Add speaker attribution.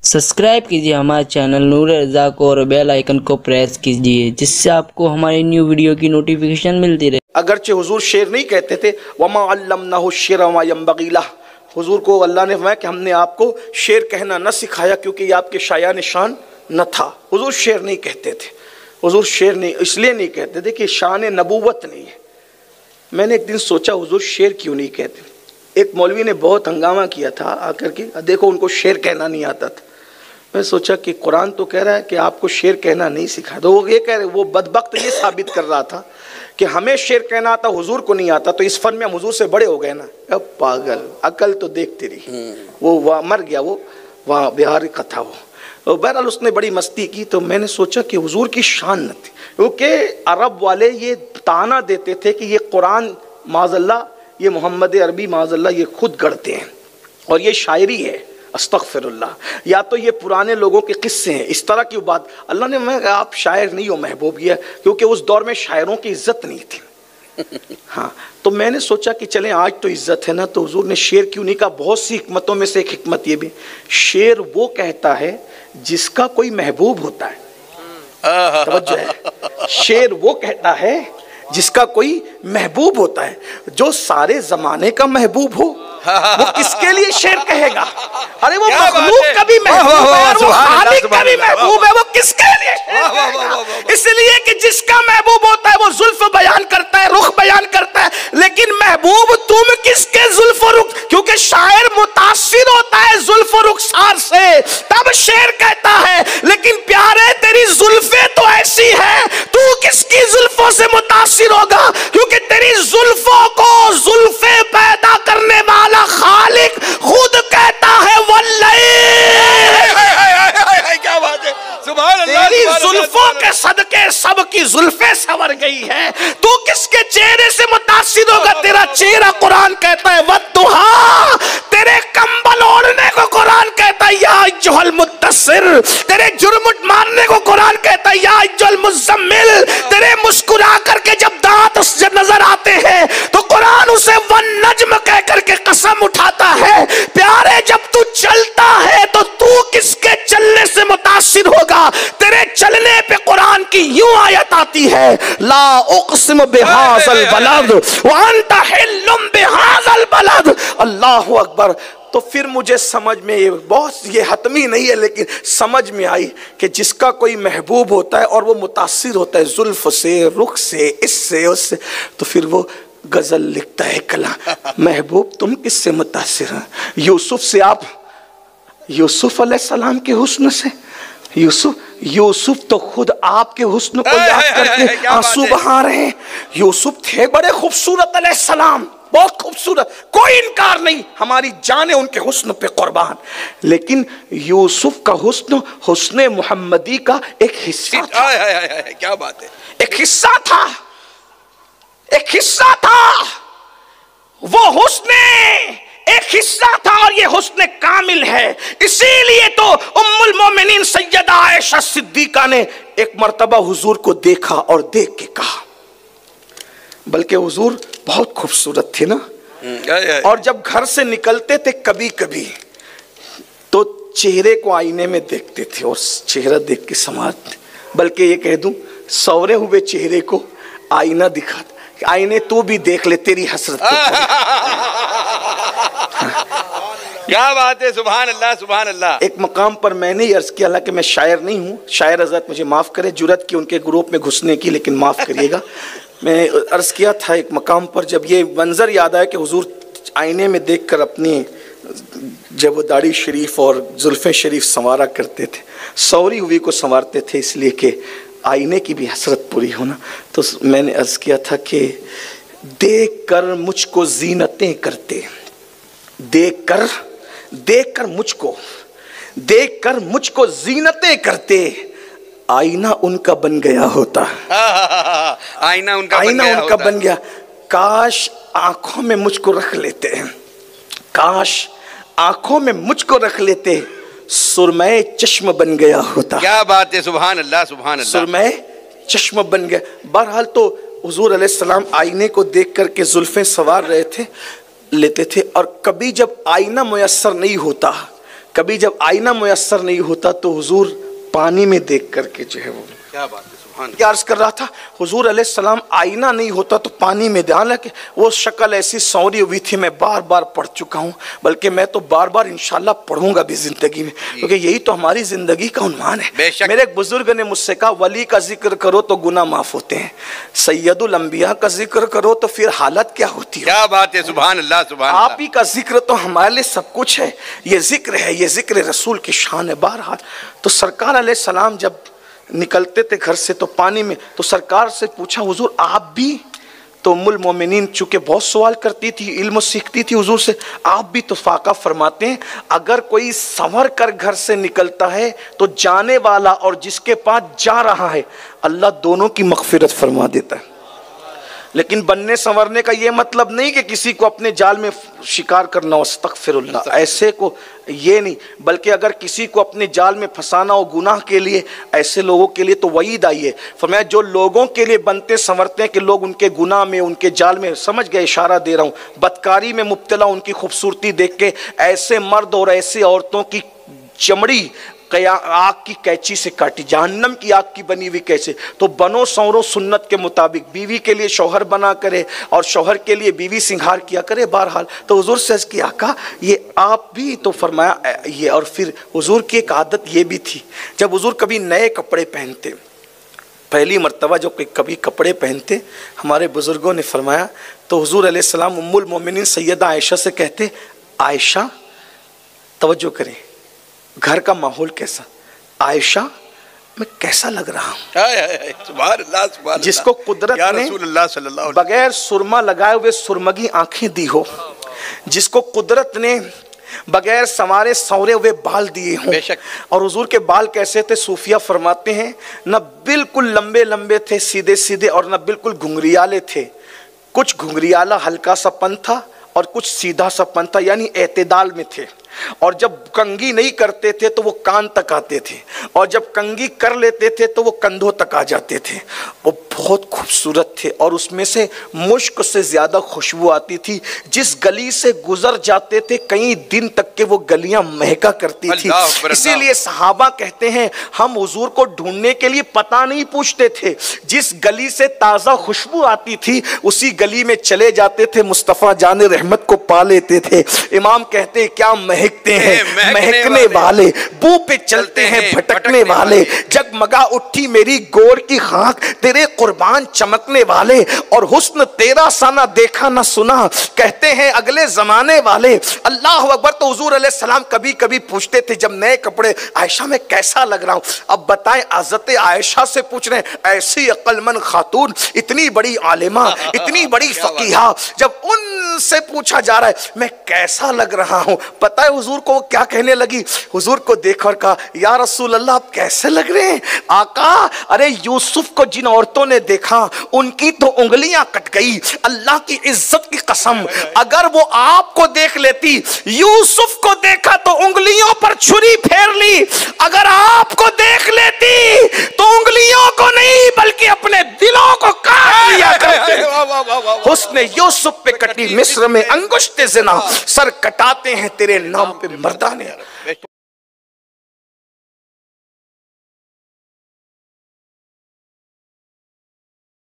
Speaker 1: Subscribe कीजिए हमारे channel नूर रज़ा को और बेल आइकन को प्रेस कीजिए जिससे आपको हमारी न्यू वीडियो की नोटिफिकेशन मिलती रहे।
Speaker 2: अगरचे हुजूर शेर नहीं कहते थे, वमा अल्लमनाहु शिअरा वमा यंबगी लह। हुजूर को अल्लाह ने फरमाया कि हमने आपको शेर कहना न सिखाया क्योंकि ये आपके शायान शान न था। हुजूर शेर नहीं कहते थे। हुजूर शेर नहीं इसलिए नहीं कहते थे कि शान नबूवत नहीं है। मैंने एक दिन सोचा हुजूर शेर क्यों नहीं कहते। एक मौलवी ने बहुत हंगामा किया था आकर के, देखो उनको शेर कहना नहीं आता था। मैं सोचा कि कुरान तो कह रहा है कि आपको शेर कहना नहीं सिखाया, तो वो ये कह रहे, वो बदबख्त ये साबित कर रहा था कि हमें शेर कहना आता, हुजूर को नहीं आता, तो इस फन में हम हुजूर से बड़े हो गए ना। अब पागल, अकल तो देख तेरी। वो मर गया, वो वहाँ बिहार का था वो। बहरहाल उसने बड़ी मस्ती की, तो मैंने सोचा कि हुजूर की शान न थी, क्योंकि अरब वाले ये ताना देते थे कि ये कुरान माज़ल्ला, ये मोहम्मद अरबी माज़ल्ला ये खुद गढ़ते हैं और ये शायरी है, अस्तगफिरुल्लाह, या तो ये पुराने लोगों के किस्से हैं, इस तरह की बात। अल्लाह ने मैं आप शायर नहीं हो महबूब, ये क्योंकि उस दौर में शायरों की इज्जत नहीं थी। हाँ, तो मैंने सोचा कि चलें आज तो इज्जत है ना, तो हुजूर ने शेर क्यों नहीं कहा। बहुत सी हिकमतों में से एक हिकमत ये भी, शेर वो कहता है जिसका कोई महबूब होता है। तवज्जो है, शेर वो कहता है जिसका कोई महबूब होता है। जो सारे जमाने का महबूब हो वो किसके लिए शेर कहेगा। अरे वो मखलूक का भी महबूब है, वो खालिक का भी महबूब है, वो किसके लिए शेर कहेगा। इसलिए कि जिसका महबूब होता है वो जुल्फ बयान करता है, रुख बयान करता है, लेकिन महबूब तुम किसके जुल्फ रुख, क्योंकि शायर मुतासिर होता है जुल्फ रुखसार से, तब शेर कहता है। लेकिन प्यारे तेरी जुल्फे तो ऐसी है, तू किसकी जुल्फों से मुतासिर होगा, क्योंकि तेरी जुल्फों को जुल्फे पैदा करने वाला खालिक खुद कहता है वल्लैल।
Speaker 3: क्या बात है, सुभान अल्लाह।
Speaker 2: तेरी जुल्फों के सदके सबकी जुल्फे संवर गई है, तू किसके चेहरे से मुतासिर होगा। तेरा चेहरा कुरान कहता है वद्दुहा, तेरे कंबल ओढ़ने को कुरान कहता है या अय्युहल मुद्दस्सिर, तेरे जुर्मुट मारने को कुरान कहता है या अय्युहल मुज़म्मिल, तेरे मुस्कुरा करके जब दांत नजर आते हैं तो कुरान उसे वन नज्म कह करके कसम उठाता है। प्यारे जब तू चलता है तो तू किसके चलने से मुतासिर होगा। तेरे चलने पे कुरान की यूं आयत आती है, ला उक़सिम बिहाज़ल बलद व अंता हिल्लुम बिहाज़ल बलद। अल्लाहु अकबर। तो फिर मुझे समझ में ये हतमी नहीं है, लेकिन समझ में आई कि जिसका कोई महबूब होता है और वो मुतासिर होता है जुल्फ से, रुख से, इससे उससे, तो फिर वो गजल लिखता है कला। महबूब तुम किससे मुतासिर हैं। यूसुफ से, आप यूसुफ अलैहिस्सलाम के हुस्न से, यूसुफ तो खुद आपके हुस्न को याद करके आंसू बहा रहे हैं। यूसुफ थे बड़े खूबसूरत अलैहिस्सलाम, बहुत खूबसूरत, कोई इनकार नहीं, हमारी जाने उनके हुस्न पे कुर्बान। लेकिन यूसुफ का हुस्न हुस्ने मुहम्मदी का एक हिस्सा था।
Speaker 3: क्या बात है,
Speaker 2: एक हिस्सा था, एक हिस्सा था, वो हुस्ने एक हिस्सा था और ये हुस्न कामिल है। इसीलिए तो उम्मुल मोमिनीन सैयदा आयशा सिद्दीका ने एक मर्तबा हुजूर को देखा और देख के कहा, बल्कि हुजूर बहुत खूबसूरत थे ना, और जब घर से निकलते थे कभी कभी तो चेहरे को आईने में देखते थे और चेहरा देख के संवारते, बल्कि ये कह दूं सवरे हुए चेहरे को आईना दिखाते, आईने तू भी देख ले तेरी हसरत।
Speaker 3: क्या बात है, सुभान अल्लाह सुभान अल्लाह।
Speaker 2: एक मकाम पर मैंने अर्ज किया, हालांकि मैं शायर नहीं हूँ, शायर हज़रत मुझे माफ़ करे, जुर्रत की उनके ग्रुप में घुसने की, लेकिन माफ़ करिएगा। मैं अर्ज किया था एक मकाम पर, जब ये मंजर याद आया कि हुजूर आईने में देखकर अपनी जब वो दाढ़ी शरीफ और जुल्फ़े शरीफ संवारा करते थे, सौरी हुई को संवारते थे इसलिए कि आईने की भी हसरत पूरी होना, तो मैंने अर्ज किया था कि देख कर मुझको जीनतें करते, देख कर मुझको जीनतें करते, आईना उनका बन गया होता।
Speaker 3: आईना उनका
Speaker 2: बन गया। काश आंखों में मुझको रख लेते हैं, काश आंखों में मुझको रख लेते, सुरमय चश्म बन गया होता।
Speaker 3: क्या बात है, सुभान अल्लाह सुभान अल्लाह।
Speaker 2: सुरमय चश्म बन गया। बहरहाल तो हुजूर अलैहिस्सलाम आईने को देख करके जुल्फें सवार रहे थे, लेते थे, और कभी जब आईना मुयस्सर नहीं होता कभी जब आईना मुयस्सर नहीं होता तो हुजूर पानी में देख करके जो है वो,
Speaker 3: क्या बात है, सुभान
Speaker 2: क्या अर्ज कर रहा था, हुजूर अलैहिस्सलाम आईना नहीं होता तो पानी में, ध्यान रखे वो शक्ल ऐसी सौरी हुई थी, मैं बार बार पढ़ चुका हूँ, बल्कि मैं तो बार बार इंशाल्लाह पढ़ूंगा भी जिंदगी में, क्योंकि यही तो हमारी जिंदगी का उन्वान है। मेरे एक बुजुर्ग ने मुझसे कहा, वली का जिक्र करो तो गुनाह माफ होते हैं, सैयदुल अंबिया का जिक्र करो तो फिर हालत क्या होती है।
Speaker 3: क्या बात है, सुभान अल्लाह, सुभान
Speaker 2: आप ही का जिक्र तो हमारे लिए सब कुछ है, ये जिक्र है, ये जिक्र रसूल की शान है। बहरहाल तो सरकार अलैहिस्सलाम जब निकलते थे घर से तो पानी में, तो सरकार से पूछा, हुजूर आप भी? तो उम्मुल मोमिनीन चूंकि बहुत सवाल करती थी, इल्म सीखती थी हुजूर से, आप भी? तो फाका फरमाते हैं, अगर कोई संवर कर घर से निकलता है तो जाने वाला और जिसके पास जा रहा है अल्लाह दोनों की मगफिरत फरमा देता है। लेकिन बनने संवरने का ये मतलब नहीं कि किसी को अपने जाल में शिकार करना हो, अस्तगफिरुल्लाह, ऐसे को ये नहीं, बल्कि अगर किसी को अपने जाल में फंसाना हो गुनाह के लिए, ऐसे लोगों के लिए तो वईद आई है। फरमाया जो लोगों के लिए बनते संवरते हैं कि लोग उनके गुनाह में, उनके जाल में, समझ गए इशारा दे रहा हूँ, बदकारी में मुब्तला उनकी खूबसूरती देख के ऐसे मर्द और ऐसे औरतों की चमड़ी आग की कैंची से काटी, जहन्नम की आग की बनी हुई कैसे। तो बनो संवरो सुन्नत के मुताबिक, बीवी के लिए शौहर बना करे और शौहर के लिए बीवी सिंगार किया करे। बहरहाल तो हुजूर से अर्ज़ किया, आका ये आप भी? तो फरमाया ये। और फिर हुजूर की एक आदत ये भी थी, जब हुजूर कभी नए कपड़े पहनते, पहली मर्तबा जो कभी कपड़े पहनते, हमारे बुजुर्गों ने फरमाया तो हुजूर अलैहिस्सलाम उम्मुल मोमिनीन सैयदा आयशा से कहते, आयशा तवज्जो करें, घर का माहौल कैसा? आयशा मैं कैसा लग रहा हूँ?
Speaker 3: सुभान अल्लाह, सुभान
Speaker 2: जिसको कुदरत ने बगैर सुरमा लगाए हुए सुरमगी आंखें दी हो, जिसको कुदरत ने बगैर संवारे सौरे हुए बाल दिए हों। और हुजूर के बाल कैसे थे? सूफिया फरमाते हैं, न बिल्कुल लंबे लंबे थे सीधे सीधे, और न बिल्कुल घुंघरियाले थे, कुछ घुंघरियाला हल्का सा पन था और कुछ सीधा सा पन था, यानी एतदाल में थे। और जब कंघी नहीं करते थे तो वो कान तक आते थे, और जब कंघी कर लेते थे तो वो कंधों तक आ जाते थे। वो बहुत खूबसूरत थे और उसमें से मुश्क से ज़्यादा खुशबू आती थी। जिस गली से गुजर जाते थे कई दिन तक के वो गलियां महका करती थी। इसीलिए सहाबा कहते हैं हम हुजूर को ढूंढने के लिए पता नहीं पूछते थे, जिस गली से ताज़ा खुशबू आती थी उसी गली में चले जाते थे, मुस्तफ़ा जाने रहमत को पा लेते थे। इमाम कहते क्या महकते हैं महकने वाले, बू पे चलते हैं भटकने वाले, जगमगा उठी मेरी गोर की खाक तेरे कुर्बान चमकने वाले, और हुस्न तेरा सा ना देखा ना सुना कहते हैं अगले जमाने वाले। अल्लाह अकबर। तो हुजूर अलैहिस्सलाम कभी कभी पूछते थे जब नए कपड़े, आयशा में कैसा लग रहा हूं? अब बताएं, हज़रत आयशा से पूछ रहे हैं, ऐसी अक्लमंद खातून, इतनी बड़ी आलिमा, इतनी बड़ी फकीहा, जब उनसे पूछा जा रहा है मैं कैसा लग रहा हूं, पता है हुजूर को क्या कहने लगी? हुजूर को देखकर कहा, या रसूल अल्लाह आप कैसे लग रहे हैं? आका, अरे यूसुफ को जिन औरतों ने देखा उनकी तो उंगलियां कट गई, अल्लाह की इज्जत की कसम, अगर वो आपको देख लेती, यूसुफ को देखा तो उंगलियों पर छुरी फेर ली, अगर आपको देख लेती तो उंगलियों को नहीं बल्कि अपने दिलों को काट लिया करते। हुस्न यूसुफ पे कटी मिस्र में अंगुश्ते ज़िना, सर कटाते हैं तेरे नाम पे मर्दाने।